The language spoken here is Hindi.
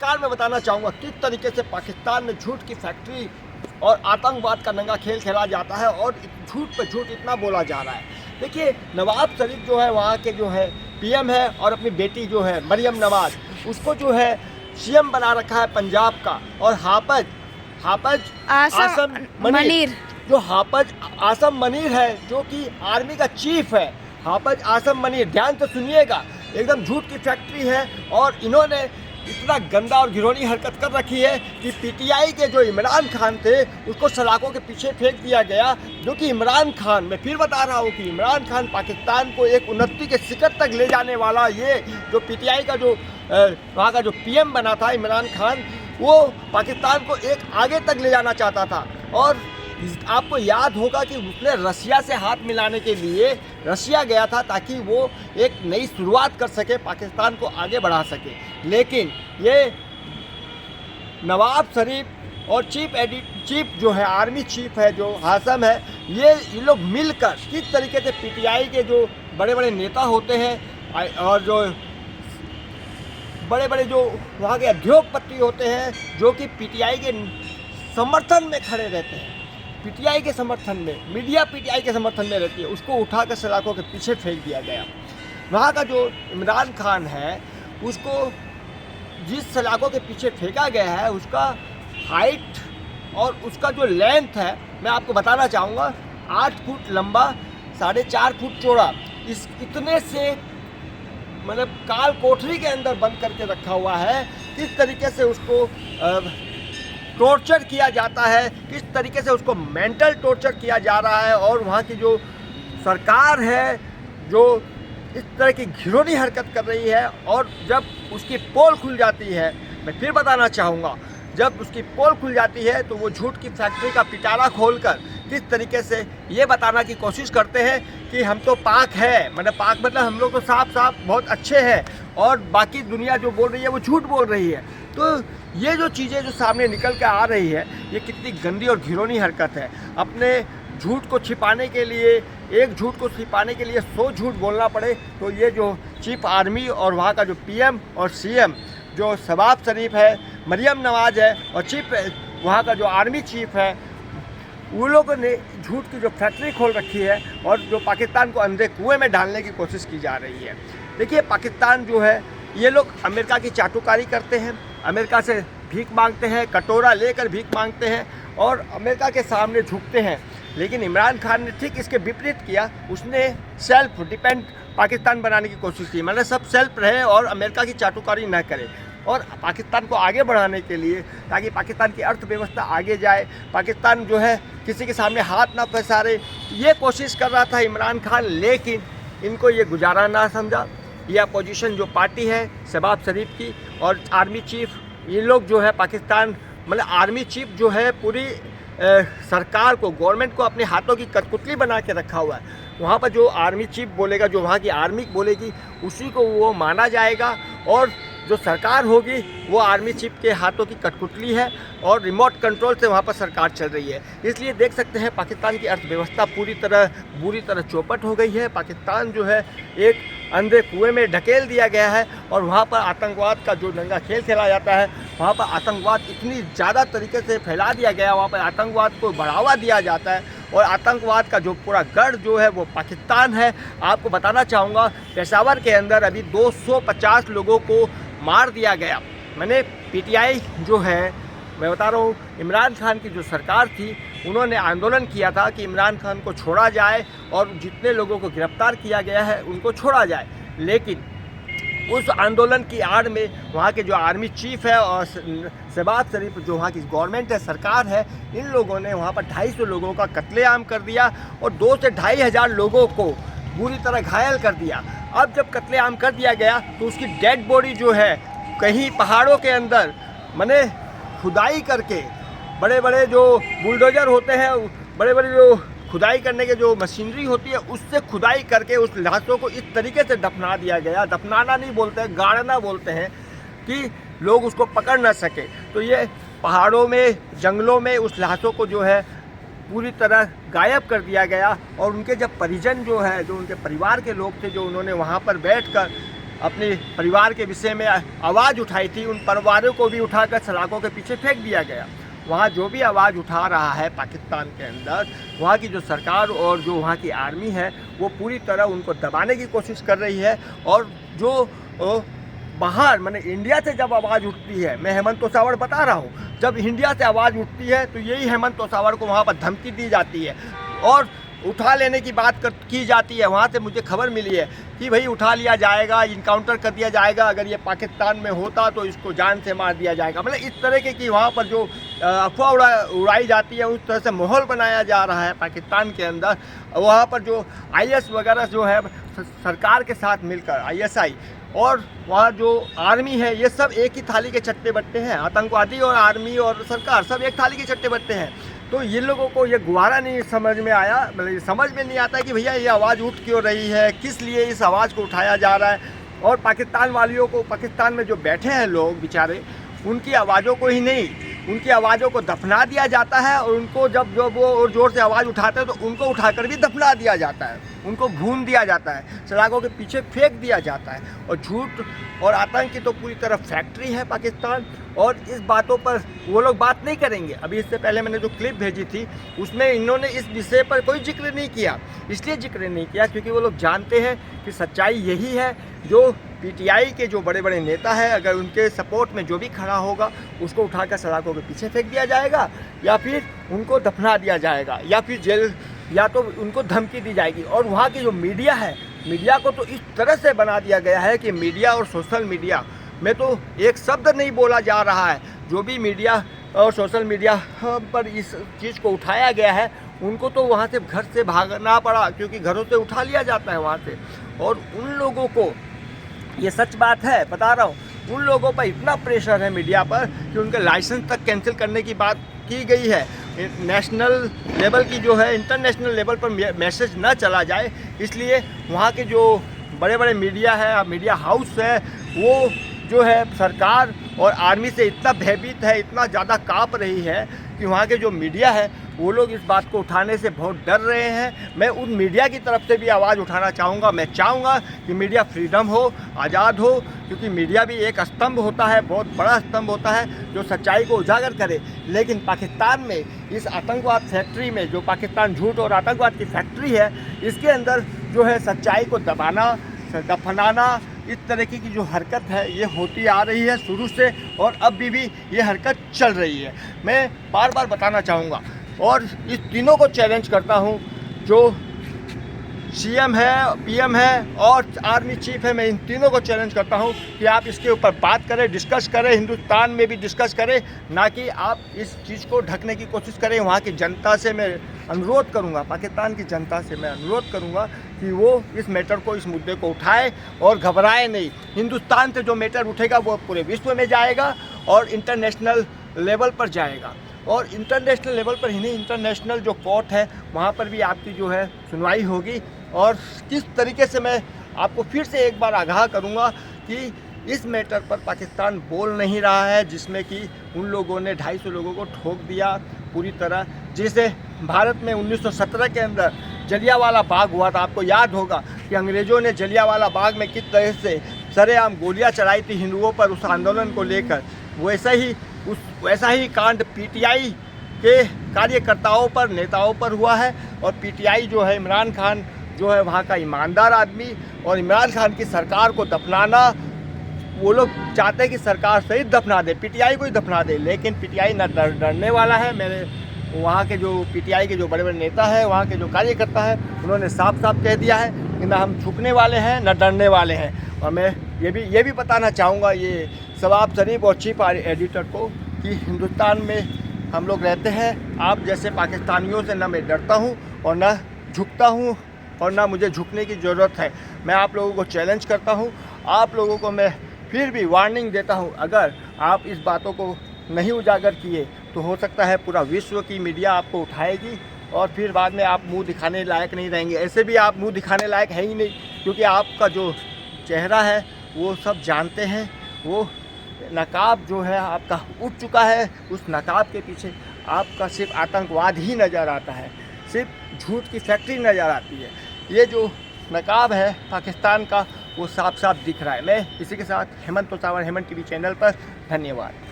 सरकार मैं बताना चाहूँगा किस तरीके से पाकिस्तान में झूठ की फैक्ट्री और आतंकवाद का नंगा खेल खेला जाता है और झूठ पे झूठ इतना बोला जा रहा है। देखिए, नवाब शरीफ जो है वहाँ के जो है पीएम है और अपनी बेटी जो है मरियम नवाज, उसको जो है सीएम बना रखा है पंजाब का। और हाफज आसम मनीर, जो हाफज आसम मनीर है जो कि आर्मी का चीफ है, हाफज आसम मनीर, ध्यान से सुनिएगा, एकदम झूठ की फैक्ट्री है। और इन्होंने इतना गंदा और घिनौनी हरकत कर रखी है कि पीटीआई के जो इमरान खान थे उसको सलाखों के पीछे फेंक दिया गया। जो कि इमरान खान, मैं फिर बता रहा हूँ कि इमरान खान पाकिस्तान को एक उन्नति के शिखर तक ले जाने वाला, ये जो पीटीआई का जो वहाँ का जो पीएम बना था इमरान खान, वो पाकिस्तान को एक आगे तक ले जाना चाहता था। और आपको याद होगा कि उसने रशिया से हाथ मिलाने के लिए रशिया गया था ताकि वो एक नई शुरुआत कर सके, पाकिस्तान को आगे बढ़ा सके। लेकिन ये नवाब शरीफ और चीफ जो है आर्मी चीफ है जो हासम है, ये लोग मिलकर किस तरीके से पीटीआई के जो बड़े बड़े नेता होते हैं और जो बड़े बड़े जो वहाँ के उद्योगपति होते हैं जो कि पीटीआई के समर्थन में खड़े रहते हैं, पीटीआई के समर्थन में, मीडिया पीटीआई के समर्थन में रहती है, उसको उठाकर सलाखों के पीछे फेंक दिया गया। वहाँ का जो इमरान खान है उसको जिस सलाखों के पीछे फेंका गया है उसका हाइट और उसका जो लेंथ है मैं आपको बताना चाहूँगा, 8 फुट लंबा, 4.5 फुट चौड़ा। इस इतने से मतलब काल कोठरी के अंदर बंद करके रखा हुआ है। किस तरीके से उसको टॉर्चर किया जाता है, किस तरीके से उसको मेंटल टॉर्चर किया जा रहा है। और वहाँ की जो सरकार है जो इस तरह की घिनौनी हरकत कर रही है। और जब उसकी पोल खुल जाती है, मैं फिर बताना चाहूँगा, जब उसकी पोल खुल जाती है तो वो झूठ की फैक्ट्री का पिटारा खोलकर किस तरीके से ये बताना की कोशिश करते हैं कि हम तो पाक है, मतलब पाक मतलब हम लोग तो साफ बहुत अच्छे हैं और बाकी दुनिया जो बोल रही है वो झूठ बोल रही है। तो ये जो चीज़ें जो सामने निकल के आ रही है ये कितनी गंदी और घिनौनी हरकत है। अपने झूठ को छिपाने के लिए, एक झूठ को छिपाने के लिए 100 झूठ बोलना पड़े, तो ये जो चीफ आर्मी और वहाँ का जो पीएम और सीएम जो शहबाज शरीफ है, मरियम नवाज है और चीफ वहाँ का जो आर्मी चीफ है, उन लोगों ने झूठ की जो फैक्ट्री खोल रखी है और जो पाकिस्तान को अंधे कुएं में डालने की कोशिश की जा रही है। देखिए, पाकिस्तान जो है ये लोग अमेरिका की चाटुकारी करते हैं, अमेरिका से भीख मांगते हैं, कटोरा लेकर भीख मांगते हैं और अमेरिका के सामने झुकते हैं। लेकिन इमरान खान ने ठीक इसके विपरीत किया, उसने सेल्फ डिपेंड पाकिस्तान बनाने की कोशिश की, मतलब सब सेल्फ रहे और अमेरिका की चाटुकारी न करे। और पाकिस्तान को आगे बढ़ाने के लिए, ताकि पाकिस्तान की अर्थव्यवस्था आगे जाए, पाकिस्तान जो है किसी के सामने हाथ ना पसारे, ये कोशिश कर रहा था इमरान खान। लेकिन इनको ये गुजारा ना समझा। ये अपोजिशन जो पार्टी है शहबाज शरीफ की और आर्मी चीफ, ये लोग जो है पाकिस्तान, मतलब आर्मी चीफ जो है पूरी सरकार को, गवर्नमेंट को अपने हाथों की कठपुतली बना के रखा हुआ है। वहाँ पर जो आर्मी चीफ बोलेगा, जो वहाँ की आर्मी बोलेगी, उसी को वो माना जाएगा। और जो सरकार होगी वो आर्मी चीफ के हाथों की कठपुतली है और रिमोट कंट्रोल से वहाँ पर सरकार चल रही है। इसलिए देख सकते हैं पाकिस्तान की अर्थव्यवस्था बुरी तरह चौपट हो गई है। पाकिस्तान जो है एक अंधे कुएं में ढकेल दिया गया है और वहाँ पर आतंकवाद का जो नंगा खेल खेला जाता है, वहाँ पर आतंकवाद इतनी ज़्यादा तरीके से फैला दिया गया, वहाँ पर आतंकवाद को बढ़ावा दिया जाता है और आतंकवाद का जो पूरा गढ़ जो है वो पाकिस्तान है। आपको बताना चाहूँगा, पेशावर के अंदर अभी 250 लोगों को मार दिया गया। मैंने पीटीआई जो है, मैं बता रहा हूँ, इमरान खान की जो सरकार थी उन्होंने आंदोलन किया था कि इमरान खान को छोड़ा जाए और जितने लोगों को गिरफ्तार किया गया है उनको छोड़ा जाए। लेकिन उस आंदोलन की आड़ में वहाँ के जो आर्मी चीफ है और शहबाज शरीफ जो वहाँ की गवर्नमेंट है, सरकार है, इन लोगों ने वहाँ पर 250 लोगों का कत्लेआम कर दिया और 2 से 2,500 लोगों को बुरी तरह घायल कर दिया। अब जब कत्लेआम कर दिया गया तो उसकी डेड बॉडी जो है कहीं पहाड़ों के अंदर माने खुदाई करके, बड़े बड़े जो बुलडोजर होते हैं, बड़े बड़े जो खुदाई करने के जो मशीनरी होती है, उससे खुदाई करके उस लाशों को इस तरीके से दफना दिया गया। दफनाना नहीं बोलते हैं, गाड़ना बोलते हैं, कि लोग उसको पकड़ ना सके। तो ये पहाड़ों में, जंगलों में उस लाशों को जो है पूरी तरह गायब कर दिया गया। और उनके जब परिजन जो है, जो उनके परिवार के लोग थे, जो उन्होंने वहाँ पर बैठकर अपने परिवार के विषय में आवाज़ उठाई थी, उन परिवारों को भी उठाकर सलाखों के पीछे फेंक दिया गया। वहाँ जो भी आवाज़ उठा रहा है पाकिस्तान के अंदर, वहाँ की जो सरकार और जो वहाँ की आर्मी है वो पूरी तरह उनको दबाने की कोशिश कर रही है। और जो बाहर माने इंडिया से जब आवाज़ उठती है, मैं हेमंत तोसावड़ बता रहा हूँ, जब इंडिया से आवाज़ उठती है तो यही हेमंत तोसावड़ को वहाँ पर धमकी दी जाती है और उठा लेने की बात की जाती है। वहाँ से मुझे खबर मिली है कि भाई उठा लिया जाएगा, इनकाउंटर कर दिया जाएगा, अगर ये पाकिस्तान में होता तो इसको जान से मार दिया जाएगा। मतलब इस तरह के कि वहाँ पर जो अफवाह उड़ाई जाती है, उस तरह से माहौल बनाया जा रहा है पाकिस्तान के अंदर। वहाँ पर जो IS वगैरह जो है सरकार के साथ मिलकर ISI और वहाँ जो आर्मी है, ये सब एक ही थाली के चट्टे बट्टे हैं। आतंकवादी और आर्मी और सरकार सब एक थाली के चट्टे बट्टे हैं। तो ये लोगों को ये गुवारा नहीं समझ में आया, मतलब समझ में नहीं आता कि भैया ये आवाज़ उठ क्यों रही है, किस लिए इस आवाज़ को उठाया जा रहा है। और पाकिस्तान वालियों को, पाकिस्तान में जो बैठे हैं लोग बेचारे, उनकी आवाज़ों को ही नहीं, उनकी आवाज़ों को दफना दिया जाता है। और उनको जब वो और ज़ोर से आवाज़ उठाते हैं तो उनको उठाकर भी दफना दिया जाता है, उनको भून दिया जाता है, सलाखों के पीछे फेंक दिया जाता है। और झूठ और आतंक की तो पूरी तरह फैक्ट्री है पाकिस्तान। और इस बातों पर वो लोग बात नहीं करेंगे। अभी इससे पहले मैंने जो क्लिप भेजी थी उसमें इन्होंने इस विषय पर कोई जिक्र नहीं किया। इसलिए जिक्र नहीं किया क्योंकि वो लोग जानते हैं कि सच्चाई यही है। जो PTI के जो बड़े बड़े नेता हैं, अगर उनके सपोर्ट में जो भी खड़ा होगा उसको उठाकर सलाखों के पीछे फेंक दिया जाएगा, या फिर उनको दफना दिया जाएगा, या फिर जेल, या तो उनको धमकी दी जाएगी। और वहाँ की जो मीडिया है, मीडिया को तो इस तरह से बना दिया गया है कि मीडिया और सोशल मीडिया में तो एक शब्द नहीं बोला जा रहा है। जो भी मीडिया और सोशल मीडिया पर इस चीज़ को उठाया गया है, उनको तो वहाँ से घर से भागना पड़ा, क्योंकि घरों से उठा लिया जाता है वहाँ से। और उन लोगों को, ये सच बात है बता रहा हूँ, उन लोगों पर इतना प्रेशर है मीडिया पर कि उनके लाइसेंस तक कैंसिल करने की बात की गई है। नेशनल लेवल की जो है, इंटरनेशनल लेवल पर मैसेज ना चला जाए, इसलिए वहाँ के जो बड़े बड़े मीडिया है, मीडिया हाउस है, वो जो है सरकार और आर्मी से इतना भयभीत है, इतना ज़्यादा काँप रही है कि वहाँ के जो मीडिया है वो लोग इस बात को उठाने से बहुत डर रहे हैं। मैं उन मीडिया की तरफ से भी आवाज़ उठाना चाहूँगा। मैं चाहूँगा कि मीडिया फ्रीडम हो, आज़ाद हो, क्योंकि मीडिया भी एक स्तंभ होता है, बहुत बड़ा स्तंभ होता है जो सच्चाई को उजागर करे। लेकिन पाकिस्तान में इस आतंकवाद फैक्ट्री में, जो पाकिस्तान झूठ और आतंकवाद की फैक्ट्री है, इसके अंदर जो है सच्चाई को दबाना, दफनाना, इस तरीके की जो हरकत है ये होती आ रही है शुरू से, और अब भी ये हरकत चल रही है। मैं बार बार बताना चाहूँगा और इस तीनों को चैलेंज करता हूँ, जो CM है, PM है और आर्मी चीफ है, मैं इन तीनों को चैलेंज करता हूँ कि आप इसके ऊपर बात करें, डिस्कस करें, हिंदुस्तान में भी डिस्कस करें, ना कि आप इस चीज़ को ढकने की कोशिश करें। वहाँ की जनता से मैं अनुरोध करूँगा, पाकिस्तान की जनता से मैं अनुरोध करूँगा कि वो इस मैटर को, इस मुद्दे को उठाए और घबराए नहीं। हिंदुस्तान से जो मैटर उठेगा वो पूरे विश्व में जाएगा और इंटरनेशनल लेवल पर जाएगा। और इंटरनेशनल लेवल पर ही नहीं, इंटरनेशनल जो कोर्ट है वहाँ पर भी आपकी जो है सुनवाई होगी। और किस तरीके से, मैं आपको फिर से एक बार आगाह करूँगा कि इस मैटर पर पाकिस्तान बोल नहीं रहा है, जिसमें कि उन लोगों ने 250 लोगों को ठोक दिया पूरी तरह। जैसे भारत में 1917 के अंदर जलियांवाला बाग हुआ था, आपको याद होगा कि अंग्रेज़ों ने जलियांवाला बाग में किस तरह से सरेआम गोलियां चलाई थी हिंदुओं पर उस आंदोलन को लेकर। वैसा ही कांड PTI के कार्यकर्ताओं पर, नेताओं पर हुआ है। और PTI जो है, इमरान खान जो है वहाँ का ईमानदार आदमी, और इमरान खान की सरकार को दफनाना, वो लोग चाहते हैं कि सरकार सही दफना दे, PTI को ही दफना दे। लेकिन PTI न डरने वाला है। मेरे वहाँ के जो PTI के जो बड़े बड़े नेता हैं, वहाँ के जो कार्यकर्ता हैं, उन्होंने साफ साफ कह दिया है कि न हम झुकने वाले हैं, न डरने वाले हैं। और मैं ये भी बताना चाहूँगा ये शबाब शरीफ और चीफ एडिटर को कि हिंदुस्तान में हम लोग रहते हैं, आप जैसे पाकिस्तानियों से न मैं डरता हूँ और न झुकता हूँ और ना मुझे झुकने की ज़रूरत है। मैं आप लोगों को चैलेंज करता हूँ, आप लोगों को मैं फिर भी वार्निंग देता हूँ, अगर आप इस बातों को नहीं उजागर किए तो हो सकता है पूरा विश्व की मीडिया आपको उठाएगी और फिर बाद में आप मुंह दिखाने लायक नहीं रहेंगे। ऐसे भी आप मुंह दिखाने लायक है ही नहीं, क्योंकि आपका जो चेहरा है वो सब जानते हैं। वो नकाब जो है आपका उठ चुका है, उस नकाब के पीछे आपका सिर्फ आतंकवाद ही नज़र आता है, सिर्फ झूठ की फैक्ट्री नज़र आती है। ये जो नकाब है पाकिस्तान का, वो साफ साफ दिख रहा है। मैं इसी के साथ हेमंत तोतावर, हेमंत टीवी चैनल पर। धन्यवाद।